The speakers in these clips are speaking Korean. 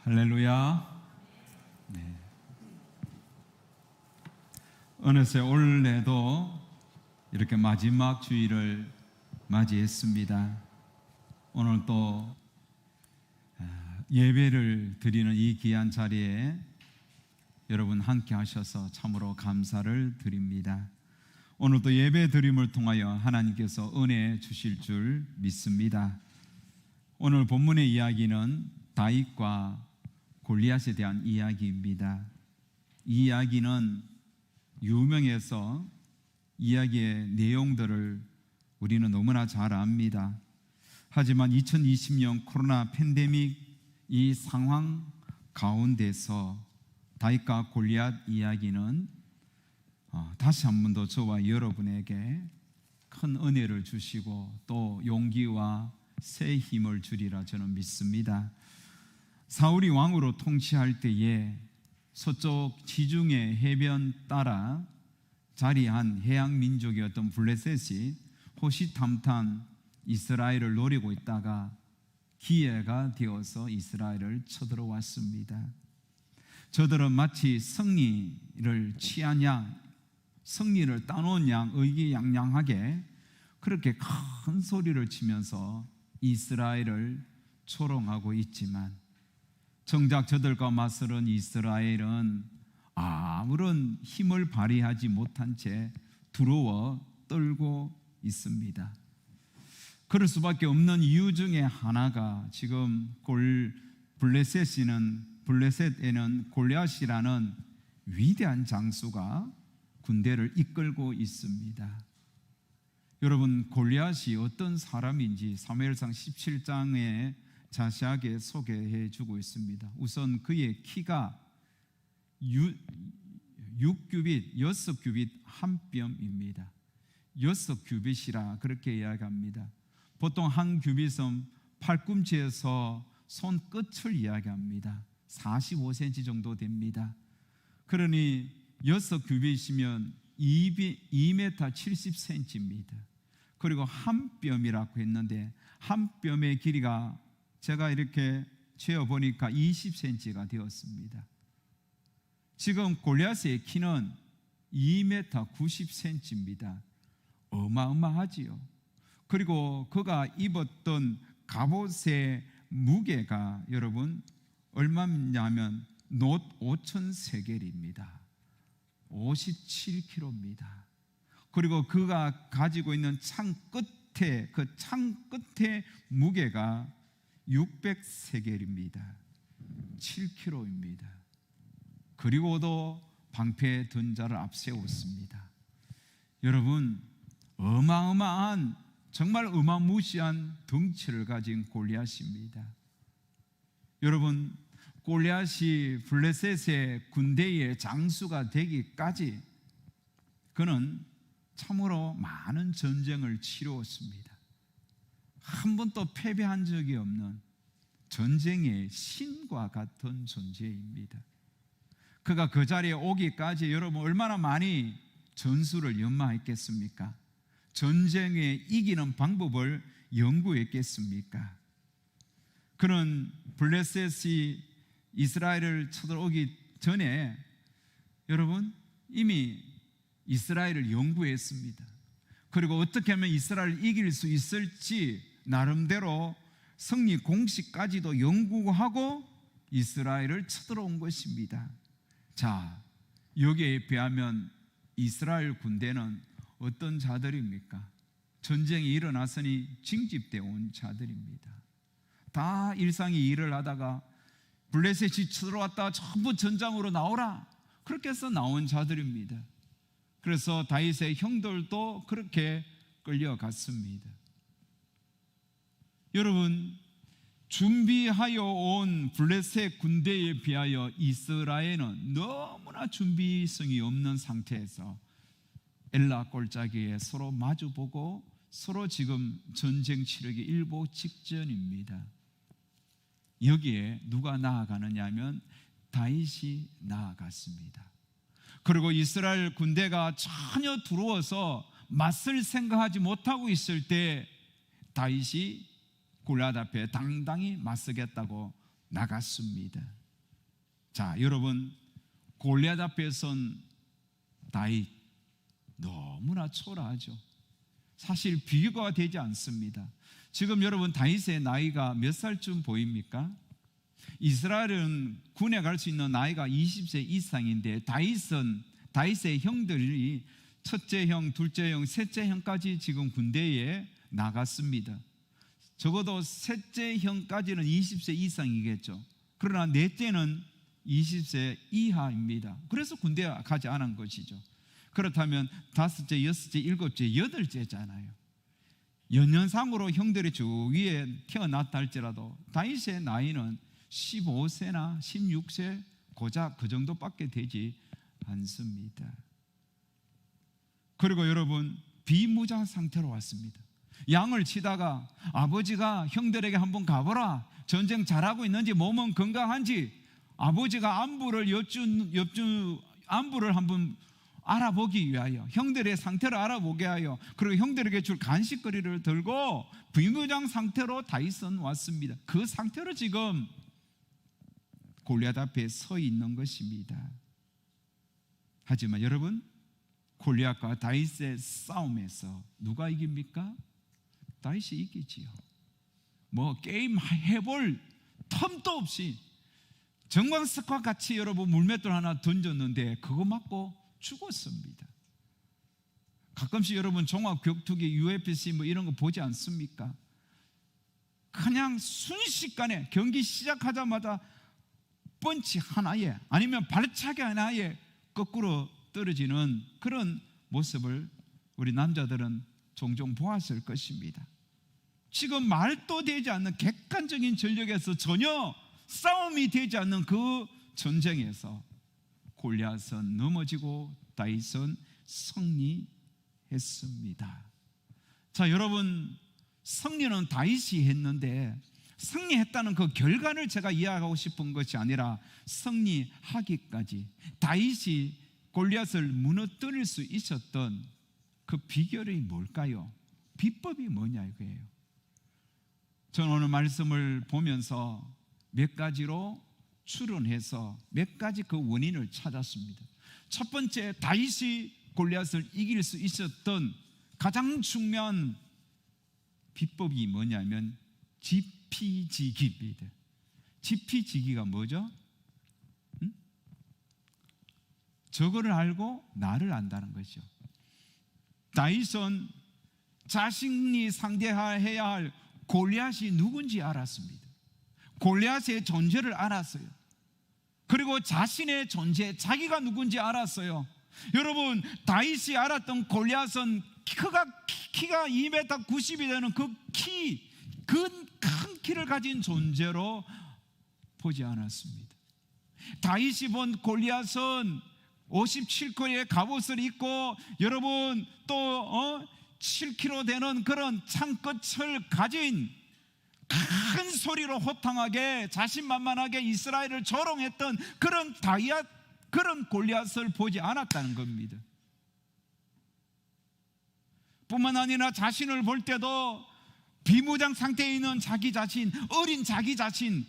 할렐루야. 네. 어느새 올해도 이렇게 마지막 주일을 맞이했습니다. 오늘 또 예배를 드리는 이 귀한 자리에 여러분 함께 하셔서 참으로 감사를 드립니다. 오늘도 예배 드림을 통하여 하나님께서 은혜 주실 줄 믿습니다. 오늘 본문의 이야기는 다윗과 골리앗에 대한 이야기입니다. 이 이야기는 유명해서 이야기의 내용들을 우리는 너무나 잘 압니다. 하지만 2020년 코로나 팬데믹 이 상황 가운데서 다윗과 골리앗 이야기는 다시 한 번 더 저와 여러분에게 큰 은혜를 주시고 또 용기와 새 힘을 주리라 저는 믿습니다. 사울이 왕으로 통치할 때에 서쪽 지중해 해변 따라 자리한 해양 민족이었던 블레셋이 호시탐탐 이스라엘을 노리고 있다가 기회가 되어서 이스라엘을 쳐들어왔습니다. 저들은 마치 승리를 취한 양, 승리를 따놓은 양 의기양양하게 그렇게 큰 소리를 치면서 이스라엘을 조롱하고 있지만 정작 저들과 맞서는 이스라엘은 아무런 힘을 발휘하지 못한 채 두려워 떨고 있습니다. 그럴 수밖에 없는 이유 중에 하나가 지금 블레셋에는 골리앗이라는 위대한 장수가 군대를 이끌고 있습니다. 여러분, 골리앗이 어떤 사람인지 사무엘상 17장에 자세하게 소개해 주고 있습니다. 우선 그의 키가 6규빗, 6규빗 한 뼘입니다. 6규빗이라 그렇게 이야기합니다. 보통 한 규빗은 팔꿈치에서 손끝을 이야기합니다. 45cm 정도 됩니다. 그러니 6규빗이면 2m 70cm입니다. 그리고 한 뼘이라고 했는데 한 뼘의 길이가 제가 이렇게 재어보니까 20cm가 되었습니다. 지금 골리앗의 키는 2m 90cm입니다. 어마어마하지요. 그리고 그가 입었던 갑옷의 무게가 여러분 얼마냐면 놋 5,000세겔입니다. 57kg입니다. 그리고 그가 가지고 있는 창 끝에 무게가 600세겔입니다. 7kg입니다. 그리고도 방패 던자를 앞세웠습니다. 여러분, 어마어마한 정말 어마무시한 덩치를 가진 골리앗입니다. 여러분, 골리앗이 블레셋의 군대의 장수가 되기까지 그는 참으로 많은 전쟁을 치루었습니다. 한 번도 패배한 적이 없는 전쟁의 신과 같은 존재입니다. 그가 그 자리에 오기까지 여러분 얼마나 많이 전술을 연마했겠습니까? 전쟁에 이기는 방법을 연구했겠습니까? 그는 블레셋이 이스라엘을 쳐들어오기 전에 여러분 이미 이스라엘을 연구했습니다. 그리고 어떻게 하면 이스라엘을 이길 수 있을지 나름대로 승리 공식까지도 연구하고 이스라엘을 쳐들어온 것입니다. 자, 여기에 비하면 이스라엘 군대는 어떤 자들입니까? 전쟁이 일어났으니 징집되어 온 자들입니다. 다 일상이 일을 하다가 블레셋이 쳐들어왔다가 전부 전장으로 나오라 그렇게 해서 나온 자들입니다. 그래서 다윗의 형들도 그렇게 끌려갔습니다. 여러분, 준비하여 온 블레셋 군대에 비하여 이스라엘은 너무나 준비성이 없는 상태에서 엘라 골짜기에 서로 마주보고 서로 지금 전쟁 치르기 일보 직전입니다. 여기에 누가 나아가느냐 하면 다윗이 나아갔습니다. 그리고 이스라엘 군대가 전혀 두려워서 맞설 생각하지 못하고 있을 때 다윗이 골리앗 앞에 당당히 맞서겠다고 나갔습니다. 자, 여러분, 골리앗 앞에 선 다윗 너무나 초라하죠. 사실 비교가 되지 않습니다. 지금 여러분, 다윗의 나이가 몇 살쯤 보입니까? 이스라엘은 군에 갈 수 있는 나이가 20세 이상인데 다윗의 형들이 첫째 형, 둘째 형, 셋째 형까지 지금 군대에 나갔습니다. 적어도 셋째 형까지는 20세 이상이겠죠. 그러나 넷째는 20세 이하입니다. 그래서 군대에 가지 않은 것이죠. 그렇다면 다섯째, 여섯째, 일곱째, 여덟째잖아요. 연년상으로 형들이 주 위에 태어났다 할지라도 다윗의 나이는 15세나 16세 고작 그 정도밖에 되지 않습니다. 그리고 여러분, 비무장 상태로 왔습니다. 양을 치다가 아버지가 형들에게 한번 가보라, 전쟁 잘하고 있는지, 몸은 건강한지 아버지가 안부를 한번 알아보기 위하여, 형들의 상태를 알아보게 하여, 그리고 형들에게 줄 간식거리를 들고 비무장 상태로 다윗은 왔습니다. 그 상태로 지금 골리앗 앞에 서 있는 것입니다. 하지만 여러분, 골리앗과 다윗의 싸움에서 누가 이깁니까? 다윗이 이기지요. 뭐 게임 해볼 텀도 없이 정광석과 같이 여러분 물맷돌 하나 던졌는데 그거 맞고 죽었습니다. 가끔씩 여러분 종합 격투기 UFC 뭐 이런 거 보지 않습니까? 그냥 순식간에 경기 시작하자마자 펀치 하나에 아니면 발차기 하나에 거꾸로 떨어지는 그런 모습을 우리 남자들은 종종 보았을 것입니다. 지금 말도 되지 않는 객관적인 전력에서 전혀 싸움이 되지 않는 그 전쟁에서 골리앗은 넘어지고 다윗은 승리했습니다. 자, 여러분, 승리는 다윗이 했는데 승리했다는 그 결과를 제가 이야기하고 싶은 것이 아니라 승리하기까지 다윗이 골리앗을 무너뜨릴 수 있었던 그 비결이 뭘까요? 비법이 뭐냐 이거예요. 저는 오늘 말씀을 보면서 몇 가지로 추론해서 몇 가지 그 원인을 찾았습니다. 첫 번째, 다윗이 골리앗을 이길 수 있었던 가장 중요한 비법이 뭐냐면 지피지기입니다. 지피지기가 뭐죠? 저거를 알고 나를 안다는 거죠. 다윗은 자신이 상대해야 할 골리앗이 누군지 알았습니다. 골리앗의 존재를 알았어요. 그리고 자신의 존재, 자기가 누군지 알았어요. 여러분, 다윗이 알았던 골리앗은 키가 2m 90이 되는 그 큰 키를 가진 존재로 보지 않았습니다. 다윗이 본 골리앗은 57코의 갑옷을 입고 여러분 또 7kg 되는 그런 창끝을 가진 큰 소리로 호탕하게 자신만만하게 이스라엘을 조롱했던 그런 골리앗을 보지 않았다는 겁니다. 뿐만 아니라 자신을 볼 때도 비무장 상태에 있는 자기 자신, 어린 자기 자신,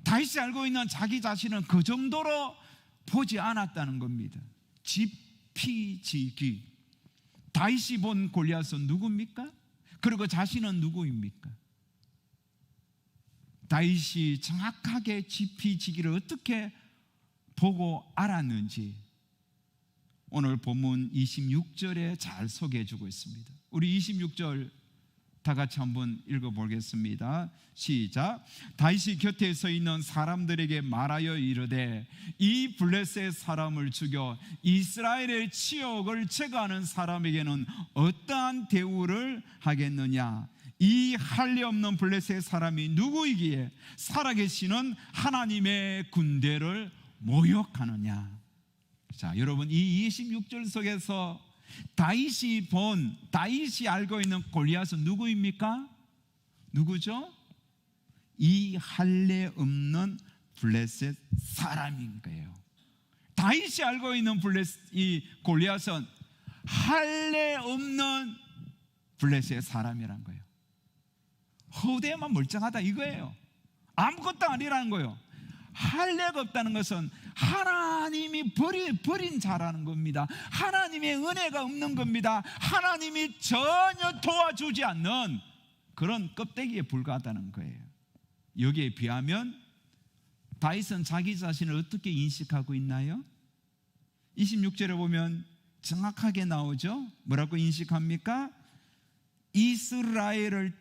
다윗이 알고 있는 자기 자신은 그 정도로 보지 않았다는 겁니다. 지피지기. 다윗이 본 골리앗은 누굽니까? 그리고 자신은 누구입니까? 다윗이 정확하게 지피지기를 어떻게 보고 알았는지 오늘 본문 26절에 잘 소개해 주고 있습니다. 우리 26절 다 같이 한번 읽어보겠습니다. 시작. 다윗이 곁에 서 있는 사람들에게 말하여 이르되 이 블레셋 사람을 죽여 이스라엘의 치욕을 제거하는 사람에게는 어떠한 대우를 하겠느냐? 이 할례 없는 블레셋 사람이 누구이기에 살아계시는 하나님의 군대를 모욕하느냐? 자, 여러분, 이 26절 속에서 다윗이 알고 있는 골리앗은 누구입니까? 누구죠? 이 할례 없는 블레셋 사람인 거예요. 다윗이 알고 있는 이 골리앗은 할례 없는 블레셋 사람이란 거예요. 허대만 멀쩡하다 이거예요. 아무것도 아니라는 거예요. 할례가 없다는 것은 하나님이 버린 자라는 겁니다. 하나님의 은혜가 없는 겁니다. 하나님이 전혀 도와주지 않는 그런 껍데기에 불과하다는 거예요. 여기에 비하면 다윗은 자기 자신을 어떻게 인식하고 있나요? 26절에 보면 정확하게 나오죠. 뭐라고 인식합니까? 이스라엘의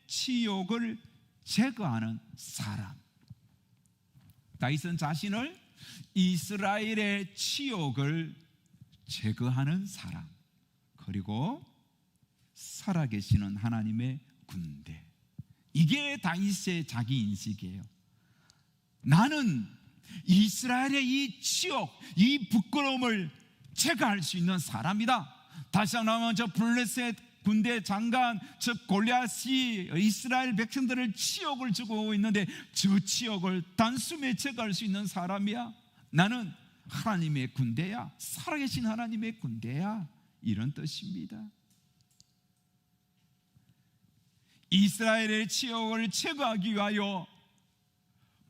치욕을 제거하는 사람. 다윗은 자신을 이스라엘의 치욕을 제거하는 사람, 그리고 살아계시는 하나님의 군대. 이게 다윗의 자기 인식이에요. 나는 이스라엘의 이 치욕, 이 부끄러움을 제거할 수 있는 사람이다. 다시 한번 저 블레셋 군대 장관 저 골리앗이 이스라엘 백성들을 치욕을 주고 있는데 저 치욕을 단숨에 제거할 수 있는 사람이야. 나는 하나님의 군대야. 살아계신 하나님의 군대야. 이런 뜻입니다. 이스라엘의 치욕을 제거하기 위하여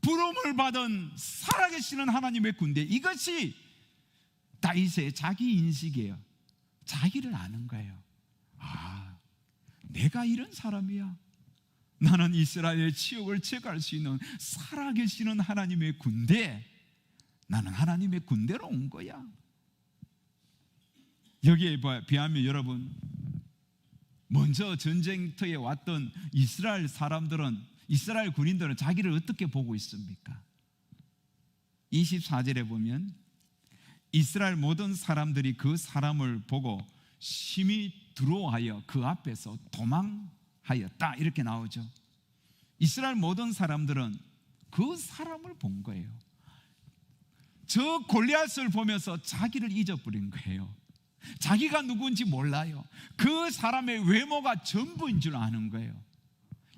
부름을 받은 살아계시는 하나님의 군대, 이것이 다윗의 자기 인식이에요. 자기를 아는 거예요. 아, 내가 이런 사람이야. 나는 이스라엘의 치욕을 제거할 수 있는 살아계시는 하나님의 군대, 나는 하나님의 군대로 온 거야. 여기에 비하면 여러분, 먼저 전쟁터에 왔던 이스라엘 사람들은, 이스라엘 군인들은 자기를 어떻게 보고 있습니까? 24절에 보면 이스라엘 모든 사람들이 그 사람을 보고 심히 두려워하여 그 앞에서 도망하였다, 이렇게 나오죠. 이스라엘 모든 사람들은 그 사람을 본 거예요. 저 골리앗을 보면서 자기를 잊어버린 거예요. 자기가 누구인지 몰라요. 그 사람의 외모가 전부인 줄 아는 거예요.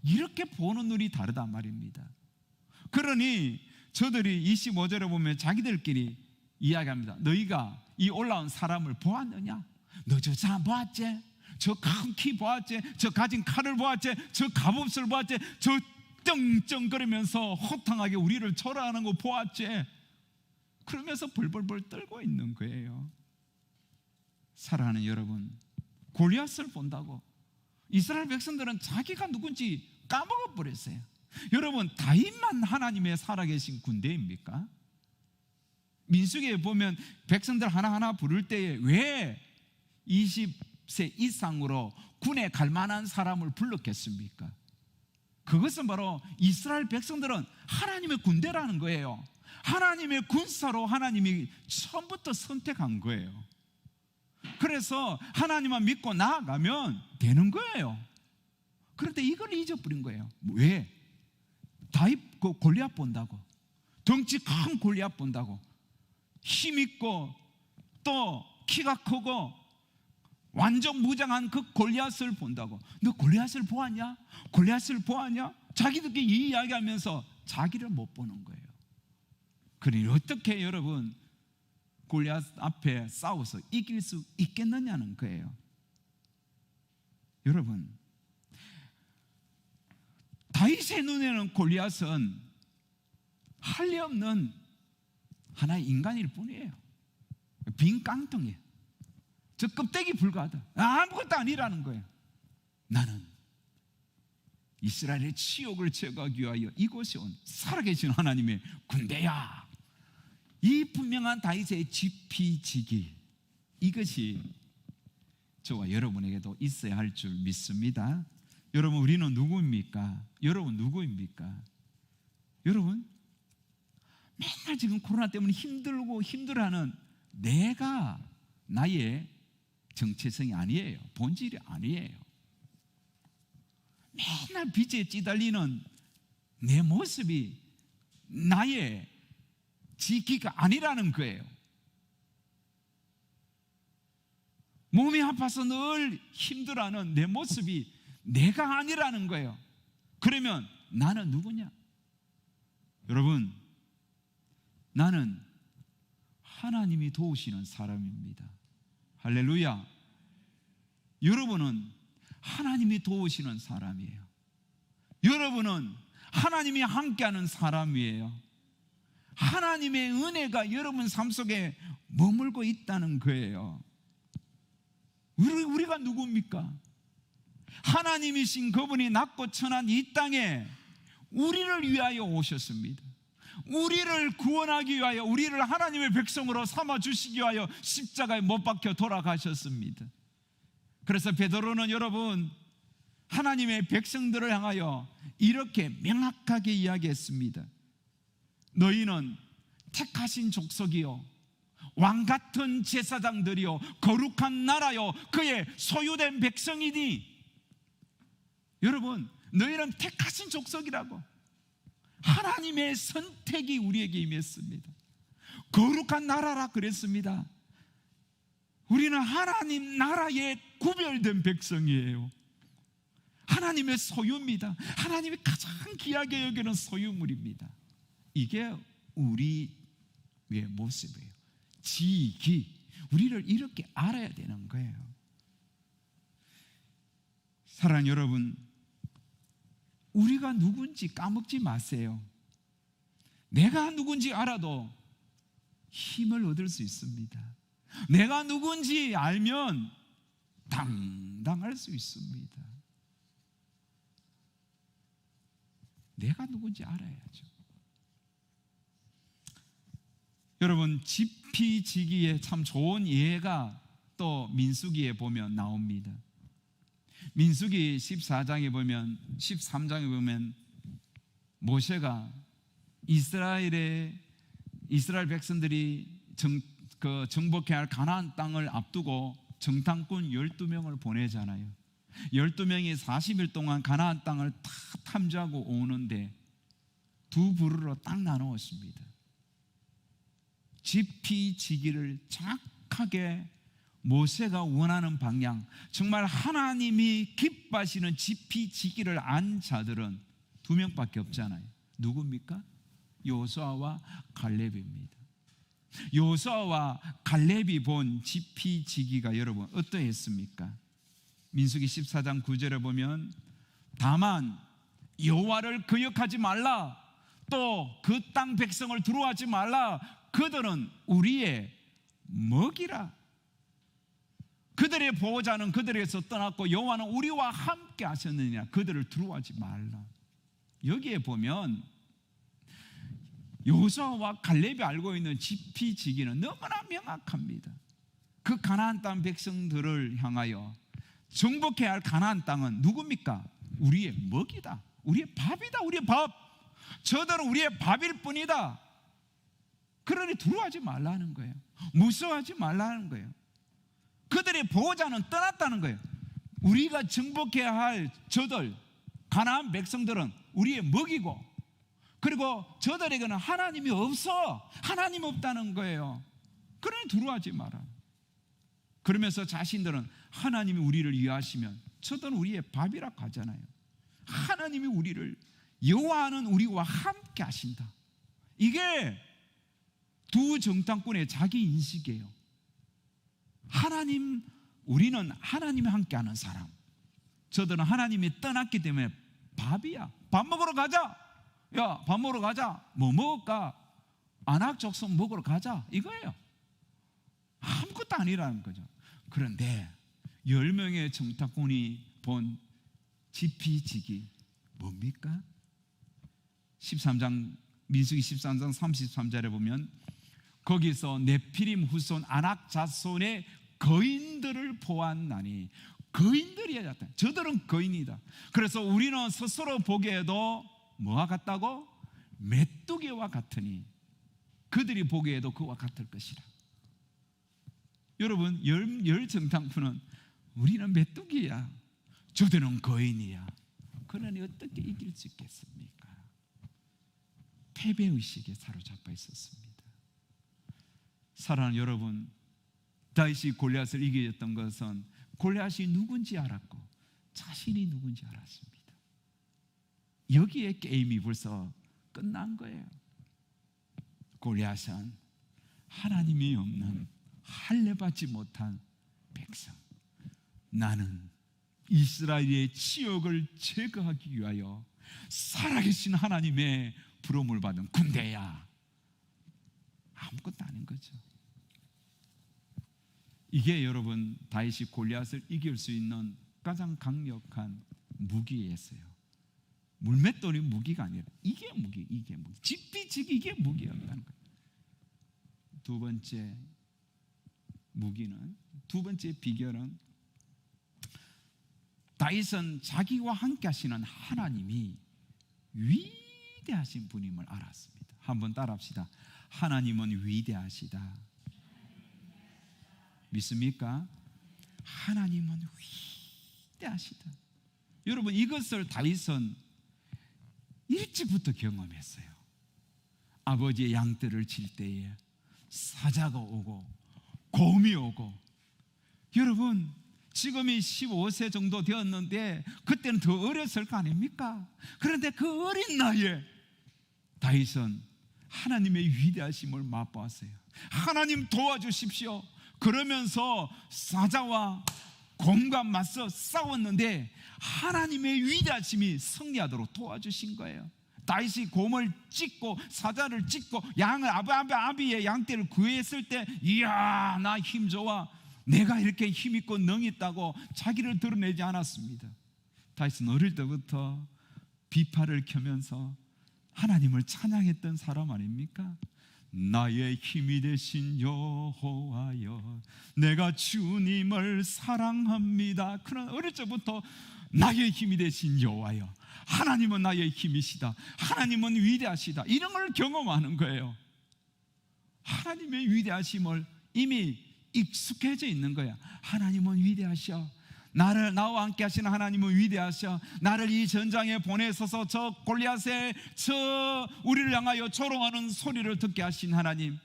이렇게 보는 눈이 다르단 말입니다. 그러니 저들이 25절에 보면 자기들끼리 이야기합니다. 너희가 이 올라온 사람을 보았느냐? 너 저 사람 보았지? 저 큰 키 보았지? 저 가진 칼을 보았지? 저 갑옷을 보았지? 저 쩡쩡거리면서 호탕하게 우리를 절하는 거 보았지? 그러면서 벌벌벌 떨고 있는 거예요. 사랑하는 여러분, 골리앗을 본다고 이스라엘 백성들은 자기가 누군지 까먹어 버렸어요. 여러분, 다윗만 하나님의 살아계신 군대입니까? 민수기에 보면 백성들 하나하나 부를 때에 왜 20세 이상으로 군에 갈 만한 사람을 불렀겠습니까? 그것은 바로 이스라엘 백성들은 하나님의 군대라는 거예요. 하나님의 군사로 하나님이 처음부터 선택한 거예요. 그래서 하나님만 믿고 나아가면 되는 거예요. 그런데 이걸 잊어버린 거예요. 왜? 다윗 그 골리앗 본다고, 덩치 큰 골리앗 본다고, 힘있고 또 키가 크고 완전 무장한 그 골리앗을 본다고, 너 골리앗을 보았냐? 골리앗을 보았냐? 자기들끼리 이 이야기하면서 자기를 못 보는 거예요. 그러니 어떻게 여러분 골리앗 앞에 싸워서 이길 수 있겠느냐는 거예요. 여러분, 다윗의 눈에는 골리앗은 할 리 없는 하나의 인간일 뿐이에요. 빈 깡통이에요. 저 껍데기 불과하다, 아무것도 아니라는 거예요. 나는 이스라엘의 치욕을 제거하기 위하여 이곳에 온 살아계신 하나님의 군대야. 이 분명한 다윗의 지피지기, 이것이 저와 여러분에게도 있어야 할 줄 믿습니다. 여러분, 우리는 누구입니까? 여러분 누구입니까? 여러분, 맨날 지금 코로나 때문에 힘들고 힘들어하는 내가 나의 정체성이 아니에요. 본질이 아니에요. 맨날 빚에 찌달리는 내 모습이 나의 지기가 아니라는 거예요. 몸이 아파서 늘 힘들어하는 내 모습이 내가 아니라는 거예요. 그러면 나는 누구냐? 여러분, 나는 하나님이 도우시는 사람입니다. 할렐루야. 여러분은 하나님이 도우시는 사람이에요. 여러분은 하나님이 함께하는 사람이에요. 하나님의 은혜가 여러분 삶 속에 머물고 있다는 거예요. 우리가 누굽니까? 하나님이신 그분이 낮고 천한 이 땅에 우리를 위하여 오셨습니다. 우리를 구원하기 위하여, 우리를 하나님의 백성으로 삼아주시기 위하여 십자가에 못 박혀 돌아가셨습니다. 그래서 베드로는 여러분, 하나님의 백성들을 향하여 이렇게 명확하게 이야기했습니다. 너희는 택하신 족속이요, 왕같은 제사장들이요, 거룩한 나라요, 그의 소유된 백성이니. 여러분, 너희는 택하신 족속이라고. 하나님의 선택이 우리에게 임했습니다. 거룩한 나라라 그랬습니다. 우리는 하나님 나라에 구별된 백성이에요. 하나님의 소유입니다. 하나님이 가장 귀하게 여기는 소유물입니다. 이게 우리의 모습이에요. 지기, 우리를 이렇게 알아야 되는 거예요. 사랑하는 여러분, 우리가 누군지 까먹지 마세요. 내가 누군지 알아도 힘을 얻을 수 있습니다. 내가 누군지 알면 당당할 수 있습니다. 내가 누군지 알아야죠. 여러분, 지피지기에 참 좋은 예가 또 민수기에 보면 나옵니다. 민수기 14장에 보면, 13장에 보면 모세가 이스라엘 백성들이 정복해야 할 가나안 땅을 앞두고 정탐꾼 12명을 보내잖아요. 12명이 40일 동안 가나안 땅을 다 탐지하고 오는데 두 부류로 딱 나누었습니다. 지피지기를 정확하게 모세가 원하는 방향, 정말 하나님이 기뻐하시는 지피지기를 안 자들은 두 명밖에 없잖아요. 누굽니까? 여호수아와 갈렙입니다. 여호수아와 갈렙이 본 지피지기가 여러분 어떠했습니까? 민수기 14장 9절에 보면, 다만 여호와를 거역하지 말라, 또 그 땅 백성을 두려워하지 말라, 그들은 우리의 먹이라. 그들의 보호자는 그들에게서 떠났고 여호와는 우리와 함께 하셨느니라. 그들을 두려워하지 말라. 여기에 보면 여호수아와 갈렙이 알고 있는 지피지기는 너무나 명확합니다. 그 가나안 땅 백성들을 향하여 정복해야 할 가나안 땅은 누굽니까? 우리의 먹이다, 우리의 밥이다. 우리의 밥, 저들은 우리의 밥일 뿐이다. 그러니 두려워하지 말라는 거예요. 무서워하지 말라는 거예요. 그들의 보호자는 떠났다는 거예요. 우리가 정복해야 할 저들, 가나안 백성들은 우리의 먹이고, 그리고 저들에게는 하나님이 없어. 하나님 없다는 거예요. 그러니 두려워하지 마라. 그러면서 자신들은 하나님이 우리를 위하시면 저들은 우리의 밥이라고 하잖아요. 하나님이 우리를, 여호와는 우리와 함께 하신다. 이게 두 정탐꾼의 자기 인식이에요. 하나님, 우리는 하나님이 함께하는 사람, 저들은 하나님이 떠났기 때문에 밥이야. 밥 먹으러 가자. 야, 밥 먹으러 가자. 뭐 먹을까? 안악적성 먹으러 가자, 이거예요. 아무것도 아니라는 거죠. 그런데 10명의 정탐꾼이 본 지피지기 뭡니까? 13장, 민수기 13장 33절에 보면, 거기서 네피림 후손 아낙 자손의 거인들을 보았나니. 거인들이야. 저들은 거인이다. 그래서 우리는 스스로 보기에도 뭐와 같다고? 메뚜기와 같으니 그들이 보기에도 그와 같을 것이라. 여러분, 열 정탐꾼은 우리는 메뚜기야, 저들은 거인이야. 그러니 어떻게 이길 수 있겠습니까? 패배의식에 사로잡혀 있었습니다. 사랑하는 여러분, 다윗이 골리앗을 이겼던 것은 골리앗이 누군지 알았고 자신이 누군지 알았습니다. 여기에 게임이 벌써 끝난 거예요. 골리앗은 하나님이 없는, 할례받지 못한 백성. 나는 이스라엘의 치욕을 제거하기 위하여 살아계신 하나님의 부름을 받은 군대야. 아무것도 아닌 거죠. 이게 여러분 다윗이 골리앗을 이길 수 있는 가장 강력한 무기였어요. 물맷돌이 무기가 아니라 이게 무기. 직비직 이게 무기였다는 거예요. 두 번째 무기는, 두 번째 비결은 다윗은 자기와 함께 하시는 하나님이 위대하신 분임을 알았습니다. 한번 따라합시다. 하나님은 위대하시다. 믿습니까? 하나님은 위대하시다. 여러분, 이것을 다윗은 일찍부터 경험했어요. 아버지의 양떼를 칠 때에 사자가 오고 곰이 오고. 여러분, 지금이 15세 정도 되었는데 그때는 더 어렸을 거 아닙니까? 그런데 그 어린 나이에 다윗은 하나님의 위대하심을 맛보았어요. 하나님 도와주십시오. 그러면서 사자와 곰과 맞서 싸웠는데 하나님의 위대하심이 승리하도록 도와주신 거예요. 다윗이 곰을 찢고 사자를 찢고 양을 아비의 양떼를 구했을 때, 이야, 나 힘 좋아, 내가 이렇게 힘 있고 능 있다고 자기를 드러내지 않았습니다. 다윗은 어릴 때부터 비파를 켜면서 하나님을 찬양했던 사람 아닙니까? 나의 힘이 되신 여호와여, 내가 주님을 사랑합니다. 그런 어릴 적부터 나의 힘이 되신 여호와여, 하나님은 나의 힘이시다, 하나님은 위대하시다, 이런 걸 경험하는 거예요. 하나님의 위대하심을 이미 익숙해져 있는 거야. 하나님은 위대하셔. 나와 함께 하시는 하나님은 위대하셔. 나를 이 전장에 보내셔서 저 골리앗의 우리를 향하여 조롱하는 소리를 듣게 하신 하나님,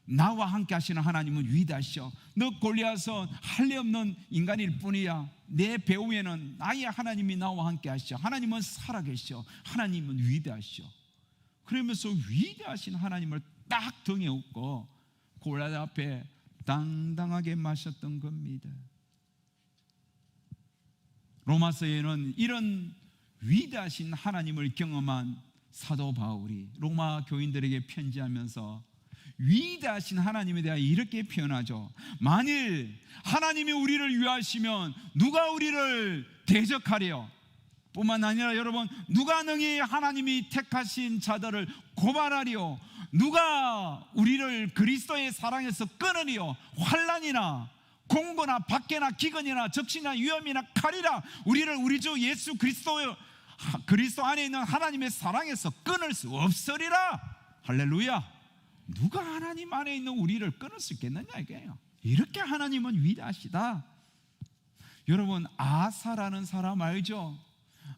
나와 함께 하시는 하나님은 위대하셔. 너 골리앗은 할 리 없는 인간일 뿐이야. 내 배후에는 나의 하나님이 나와 함께 하셔. 하나님은 살아계셔. 하나님은 위대하셔. 그러면서 위대하신 하나님을 딱 등에 업고 골리앗 앞에 당당하게 마셨던 겁니다. 로마서에는 이런 위대하신 하나님을 경험한 사도 바울이 로마 교인들에게 편지하면서 위대하신 하나님에 대하여 이렇게 표현하죠. 만일 하나님이 우리를 위하시면 누가 우리를 대적하리요? 뿐만 아니라 여러분, 누가 능히 하나님이 택하신 자들을 고발하리요? 누가 우리를 그리스도의 사랑에서 끊으리요? 환난이나 공고나 박해나 기근이나 적신이나 위험이나 칼이라 우리를 우리 주 예수 그리스도 안에 있는 하나님의 사랑에서 끊을 수 없으리라. 할렐루야. 누가 하나님 안에 있는 우리를 끊을 수 있겠느냐 이게요. 이렇게 하나님은 위대하시다. 여러분, 아사라는 사람 알죠?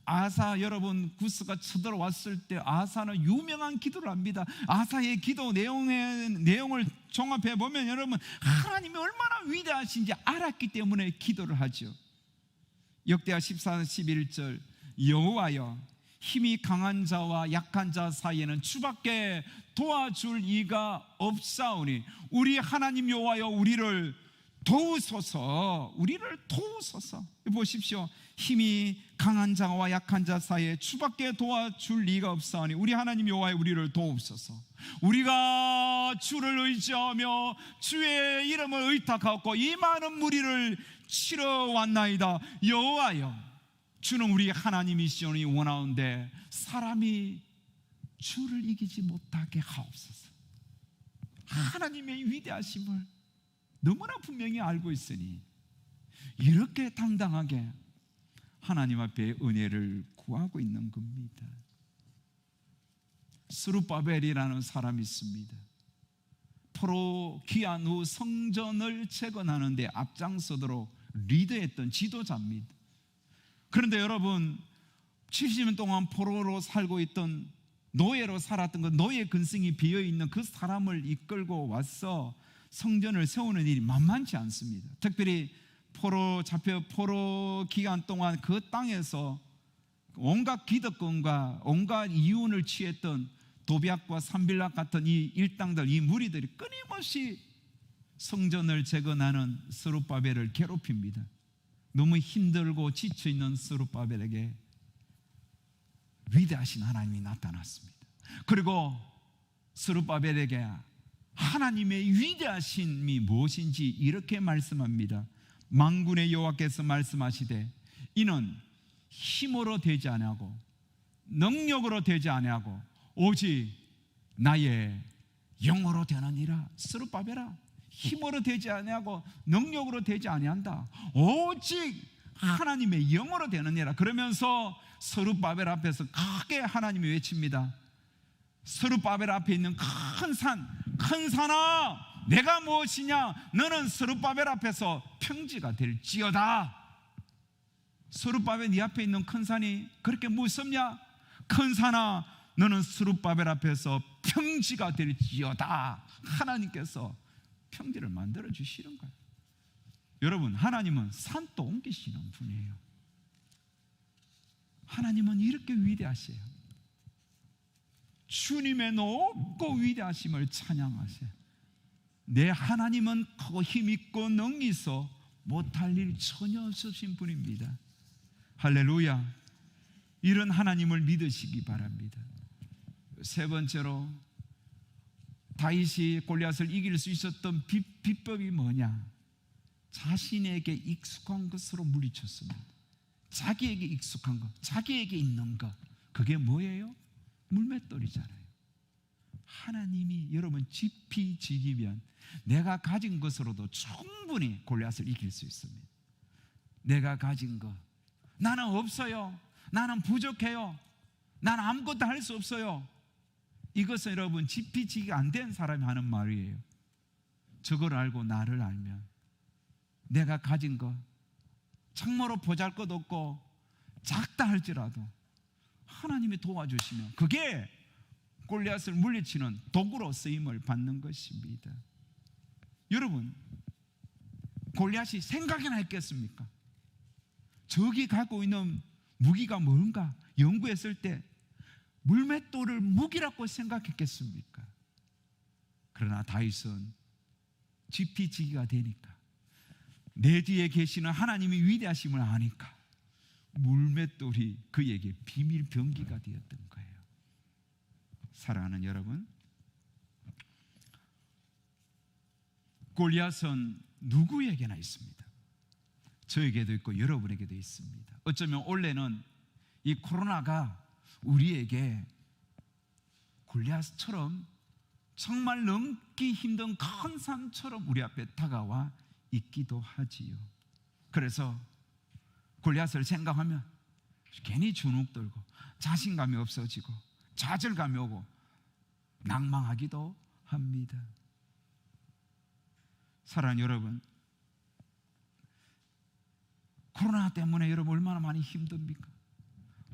아사, 여러분 구스가 쳐들어왔을 때 아사는 유명한 기도를 합니다. 아사의 기도 내용을 종합해 보면 여러분, 하나님이 얼마나 위대하신지 알았기 때문에 기도를 하죠. 역대하 14장 11절, 여호와여, 힘이 강한 자와 약한 자 사이에는 주밖에 도와줄 이가 없사오니 우리 하나님 여호와여, 우리를 도우소서. 보십시오. 힘이 강한 자와 약한 자 사이에 주밖에 도와줄 리가 없사오니 우리 하나님 여호와여, 우리를 도우소서. 우리가 주를 의지하며 주의 이름을 의탁하고 이 많은 무리를 치러 왔나이다. 여호와여, 주는 우리 하나님이시오니 원하온데 사람이 주를 이기지 못하게 하옵소서. 하나님의 위대하심을 너무나 분명히 알고 있으니 이렇게 당당하게 하나님 앞에 은혜를 구하고 있는 겁니다. 스룹바벨이라는 사람이 있습니다. 포로 귀환 후 성전을 재건하는 데 앞장서도록 리더했던 지도자입니다. 그런데 여러분, 70년 동안 포로로 살고 있던, 노예로 살았던 그 노예 근성이 비어있는 그 사람을 이끌고 와서 성전을 세우는 일이 만만치 않습니다. 특별히 포로 기간 동안 그 땅에서 온갖 기득권과 온갖 이윤을 취했던 도비앗과 산빌랏 같은 이 일당들, 이 무리들이 끊임없이 성전을 재건하는 스룹바벨을 괴롭힙니다. 너무 힘들고 지쳐있는 스룹바벨에게 위대하신 하나님이 나타났습니다. 그리고 스룹바벨에게 하나님의 위대하심이 무엇인지 이렇게 말씀합니다. 만군의 여호와께서 말씀하시되 이는 힘으로 되지 아니하고 능력으로 되지 아니하고 오직 나의 영으로 되느니라. 스룹바벨아, 힘으로 되지 아니하고 능력으로 되지 아니한다. 오직 하나님의 영으로 되느니라. 그러면서 스룹바벨 앞에서 크게 하나님이 외칩니다. 스룹바벨 앞에 있는 큰 산아, 내가 무엇이냐? 너는 스룹바벨 앞에서 평지가 될지어다. 스룹바벨 네 앞에 있는 큰 산이 그렇게 무섭냐? 큰 산아, 너는 스룹바벨 앞에서 평지가 될지어다. 하나님께서 평지를 만들어 주시는 거예요. 여러분, 하나님은 산도 옮기시는 분이에요. 하나님은 이렇게 위대하세요. 주님의 높고 위대하심을 찬양하세요. 내 하나님은 크고 힘있고 능히 있어 못할 일 전혀 없으신 분입니다. 할렐루야. 이런 하나님을 믿으시기 바랍니다. 세 번째로, 다윗이 골리앗을 이길 수 있었던 비법이 뭐냐? 자신에게 익숙한 것으로 물리쳤습니다. 자기에게 익숙한 것, 자기에게 있는 것, 그게 뭐예요? 물맷돌이잖아요. 하나님이 여러분 지피지기면 내가 가진 것으로도 충분히 골리앗을 이길 수 있습니다. 내가 가진 것, 나는 없어요, 나는 부족해요, 나는 아무것도 할 수 없어요. 이것은 여러분 지피지기가 안 된 사람이 하는 말이에요. 저걸 알고 나를 알면 내가 가진 것, 참으로 보잘것없고 작다 할지라도 하나님이 도와주시면 그게 골리앗을 물리치는 도구로 쓰임을 받는 것입니다. 여러분, 골리앗이 생각이나 했겠습니까? 적이 갖고 있는 무기가 뭔가 연구했을 때 물맷돌을 무기라고 생각했겠습니까? 그러나 다윗은 지피지기가 되니까, 내 뒤에 계시는 하나님이 위대하심을 아니까 물맷돌이 그에게 비밀 병기가 되었던 거예요. 사랑하는 여러분, 골리앗은 누구에게나 있습니다. 저에게도 있고 여러분에게도 있습니다. 어쩌면 올해는 이 코로나가 우리에게 골리앗처럼 정말 넘기 힘든 큰 산처럼 우리 앞에 다가와 있기도 하지요. 그래서 골리앗을 생각하면 괜히 주눅 들고 자신감이 없어지고 좌절감이 오고 낭망하기도 합니다. 사랑하는 여러분, 코로나 때문에 여러분 얼마나 많이 힘듭니까?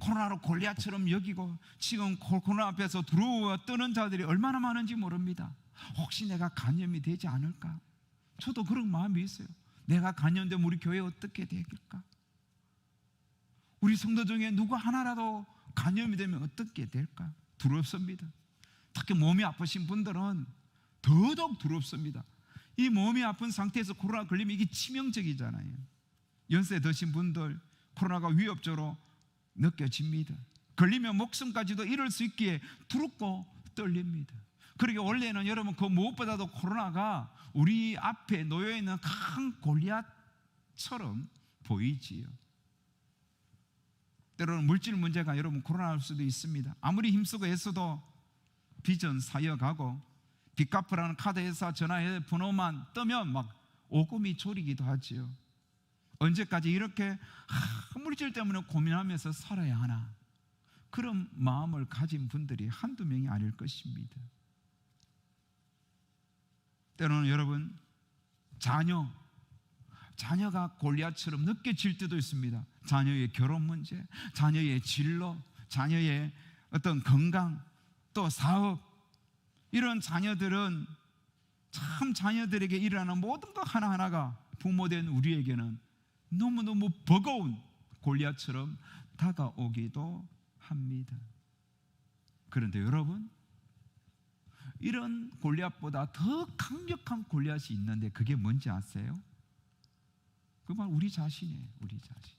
코로나로 골리앗처럼 여기고 지금 코로나 앞에서 두려워 떠는 자들이 얼마나 많은지 모릅니다. 혹시 내가 감염이 되지 않을까? 저도 그런 마음이 있어요. 내가 감염되면 우리 교회 어떻게 될까? 우리 성도 중에 누구 하나라도 감염이 되면 어떻게 될까? 두렵습니다. 특히 몸이 아프신 분들은 더더욱 두렵습니다. 이 몸이 아픈 상태에서 코로나 걸리면 이게 치명적이잖아요. 연세 드신 분들 코로나가 위협적으로 느껴집니다. 걸리면 목숨까지도 잃을 수 있기에 두렵고 떨립니다. 그러게 원래는 여러분 그 무엇보다도 코로나가 우리 앞에 놓여있는 큰 골리앗처럼 보이지요. 때로는 물질 문제가 여러분 코로나일 수도 있습니다. 아무리 힘쓰고 애써도 빚은 사여가고 빚 갚으라는 카드 회사 전화해 번호만 뜨면 막 오금이 졸이기도 하지요. 언제까지 이렇게 물질 때문에 고민하면서 살아야 하나? 그런 마음을 가진 분들이 한두 명이 아닐 것입니다. 때로는 여러분 자녀가 골리앗처럼 느껴질 때도 있습니다. 자녀의 결혼 문제, 자녀의 진로, 자녀의 어떤 건강, 또 사업, 이런 자녀들은 참 자녀들에게 일어나는 모든 것 하나하나가 부모된 우리에게는 너무너무 버거운 골리앗처럼 다가오기도 합니다. 그런데 여러분, 이런 골리앗보다 더 강력한 골리앗이 있는데 그게 뭔지 아세요? 그건 우리 자신이에요. 우리 자신.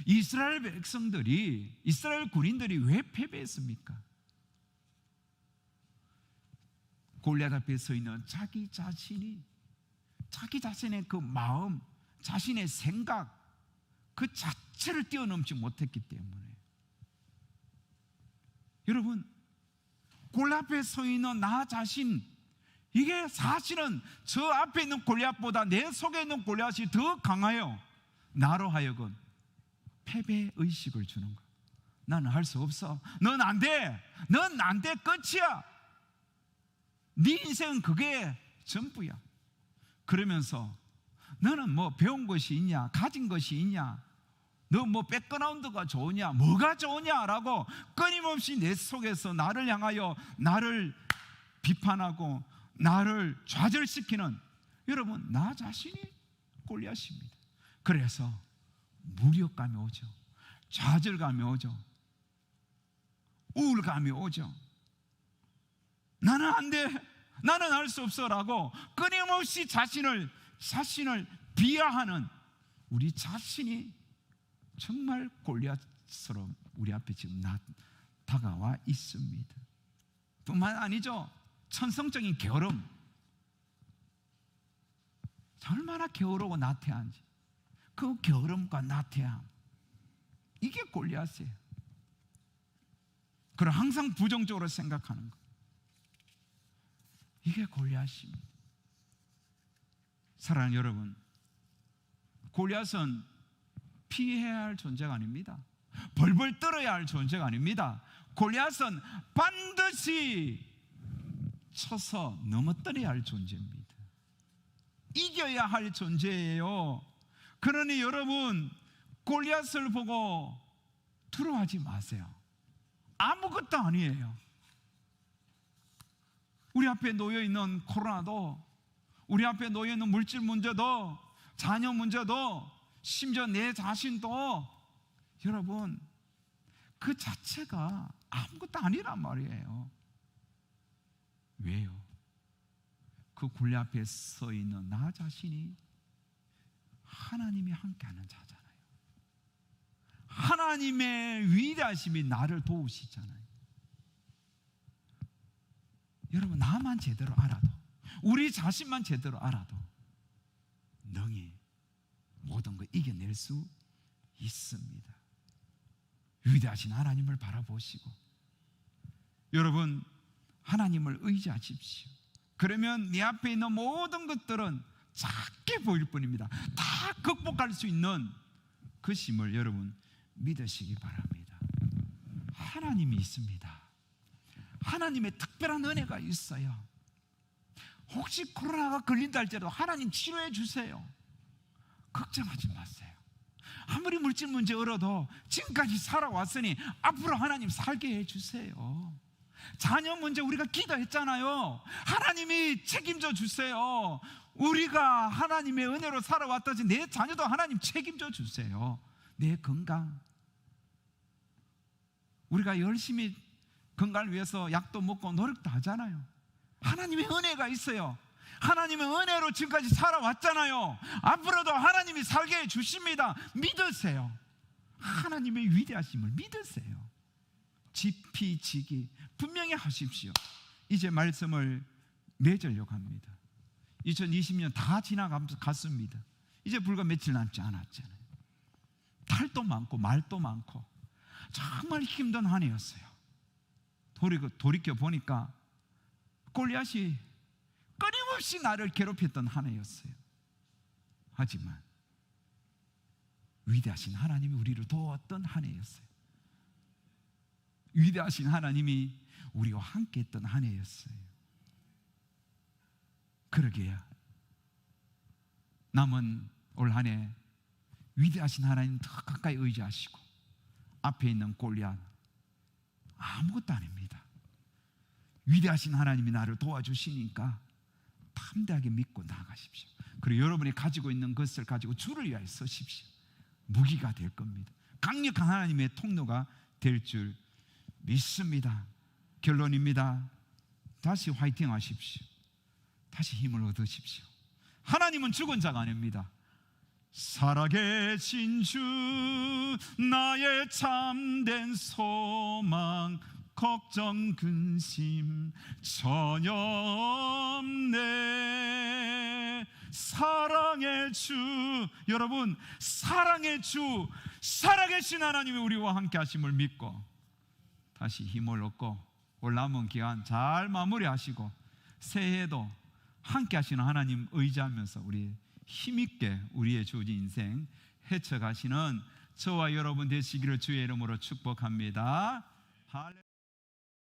이스라엘 백성들이, 이스라엘 군인들이 왜 패배했습니까? 골리앗 앞에 서 있는 자기 자신의 그 마음, 자신의 생각, 그 자체를 뛰어넘지 못했기 때문에. 여러분, 골리앗 앞에 서 있는 나 자신, 이게 사실은 저 앞에 있는 골리앗보다 내 속에 있는 골리앗이 더 강하여 나로 하여금 패배 의식을 주는 거야. 나는 할 수 없어. 넌 안 돼. 넌 안 돼. 끝이야. 네 인생은 그게 전부야. 그러면서 너는 뭐 배운 것이 있냐, 가진 것이 있냐, 너 뭐 백그라운드가 좋으냐, 뭐가 좋으냐라고 끊임없이 내 속에서 나를 향하여 나를 비판하고 나를 좌절시키는, 여러분, 나 자신이 골리앗입니다. 그래서 무력감이 오죠. 좌절감이 오죠. 우울감이 오죠. 나는 안 돼, 나는 할 수 없어라고 끊임없이 자신을 비하하는 우리 자신이 정말 골리앗처럼 우리 앞에 지금 다가와 있습니다. 뿐만 아니죠, 천성적인 게으름, 얼마나 게으르고 나태한지, 그 게으름과 나태함, 이게 골리앗이에요. 그럼 항상 부정적으로 생각하는 것, 이게 골리앗입니다. 사랑하는 여러분, 골리앗은 피해야 할 존재가 아닙니다. 벌벌 떨어야 할 존재가 아닙니다. 골리앗은 반드시 쳐서 넘어뜨려야 할 존재입니다. 이겨야 할 존재예요. 그러니 여러분, 골리앗을 보고 두려워하지 마세요. 아무것도 아니에요. 우리 앞에 놓여있는 코로나도, 우리 앞에 놓여있는 물질 문제도, 자녀 문제도, 심지어 내 자신도, 여러분, 그 자체가 아무것도 아니란 말이에요. 왜요? 그 골리앗 앞에 서 있는 나 자신이 하나님이 함께하는 자잖아요. 하나님의 위대하심이 나를 도우시잖아요. 여러분, 나만 제대로 알아도, 우리 자신만 제대로 알아도 능히 모든 걸 이겨낼 수 있습니다. 위대하신 하나님을 바라보시고, 여러분, 하나님을 의지하십시오. 그러면 네 앞에 있는 모든 것들은 작게 보일 뿐입니다. 다 극복할 수 있는 것임을 여러분 믿으시기 바랍니다. 하나님이 있습니다. 하나님의 특별한 은혜가 있어요. 혹시 코로나가 걸린다 할지라도 하나님 치료해 주세요. 걱정하지 마세요. 아무리 물질 문제 어려도 지금까지 살아왔으니 앞으로 하나님 살게 해주세요. 자녀 문제 우리가 기도했잖아요. 하나님이 책임져 주세요. 우리가 하나님의 은혜로 살아왔다지 내 자녀도 하나님 책임져 주세요. 내 건강, 우리가 열심히 건강을 위해서 약도 먹고 노력도 하잖아요. 하나님의 은혜가 있어요. 하나님의 은혜로 지금까지 살아왔잖아요. 앞으로도 하나님이 살게 해주십니다. 믿으세요. 하나님의 위대하심을 믿으세요. 지피지기 분명히 하십시오. 이제 말씀을 맺으려고 합니다. 2020년 다 지나갔습니다. 이제 불과 며칠 남지 않았잖아요. 탈도 많고 말도 많고 정말 힘든 한 해였어요. 돌이켜 보니까 골리앗이 끊임없이 나를 괴롭혔던 한 해였어요. 하지만 위대하신 하나님이 우리를 도왔던 한 해였어요. 위대하신 하나님이 우리와 함께 했던 한 해였어요. 그러게요. 남은 올 한 해 위대하신 하나님 더 가까이 의지하시고, 앞에 있는 골리앗 아무것도 아닙니다. 위대하신 하나님이 나를 도와주시니까 담대하게 믿고 나아가십시오. 그리고 여러분이 가지고 있는 것을 가지고 주를 위하여 서십시오. 무기가 될 겁니다. 강력한 하나님의 통로가 될 줄 믿습니다. 결론입니다. 다시 화이팅 하십시오. 다시 힘을 얻으십시오. 하나님은 죽은 자가 아닙니다. 살아계신 주 나의 참된 소망, 걱정 근심 전혀 없네. 사랑의 주, 여러분 사랑의 주, 살아계신 하나님이 우리와 함께 하심을 믿고 다시 힘을 얻고 올 남은 기간 잘 마무리하시고 새해에도 함께 하시는 하나님 의지하면서 우리 힘있게 우리의 주어진 인생 헤쳐가시는 저와 여러분 되시기를 주의 이름으로 축복합니다.